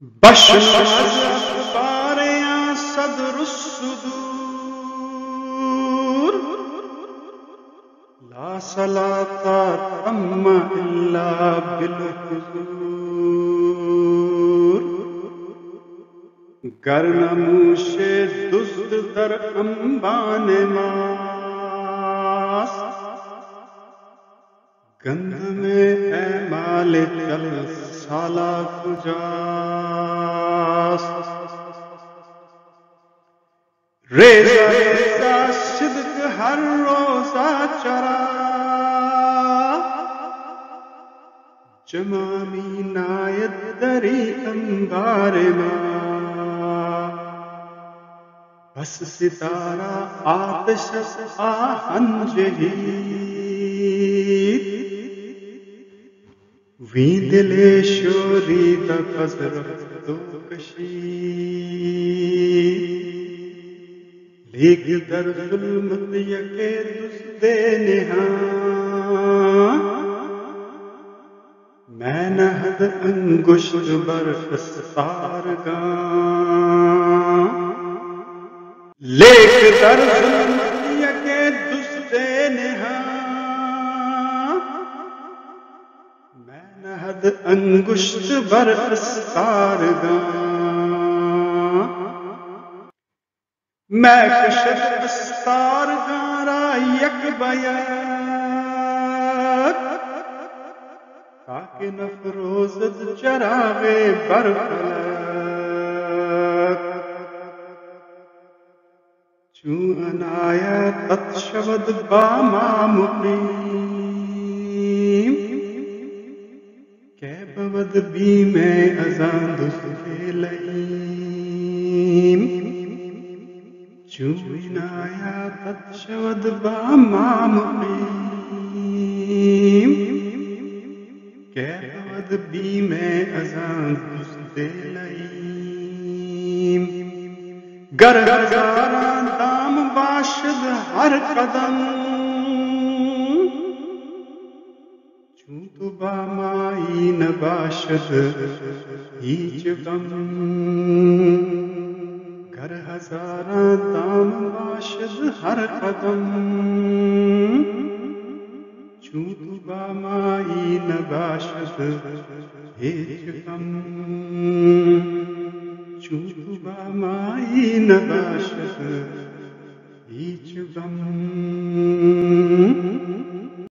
بشر اخبار یا صدر الصدور لا صلاة تم الا بالحضور گر نموش دزد در انبان ماست گند میں اعمال چل سالہ کجاست ریزہ ریزہ صدق ہر روزہ چرا جمامی نایت دری انبار ماں بس ستارہ آتش آہن جہید ویندلے شوری دا قذر دو کشید لیک در ظلمت یکے دزد نہاں میں نہد انگشت بر استار گاں لیک در ظلمت یکے دزد نہاں میں نہد انگشت بر استار گاں میں کشت استار گاں را یک بیک تاکہ نفروزد چراغ بر فلک چون عنایت قد شود با ما مقیم کہ بود بیم ازان دزد لئیم چون عنایت قد شود با ما مقیم کہ بود بیم ازان دزد لئیم گر ہزاران دام باشد ہر قدم چون تو با مائی نباشد ہیچ غم گر ہزاران دام باشد ہر قدم چون تو با مائی نباشد ہیچ غم چون تو با مائی نباشد هیچ غم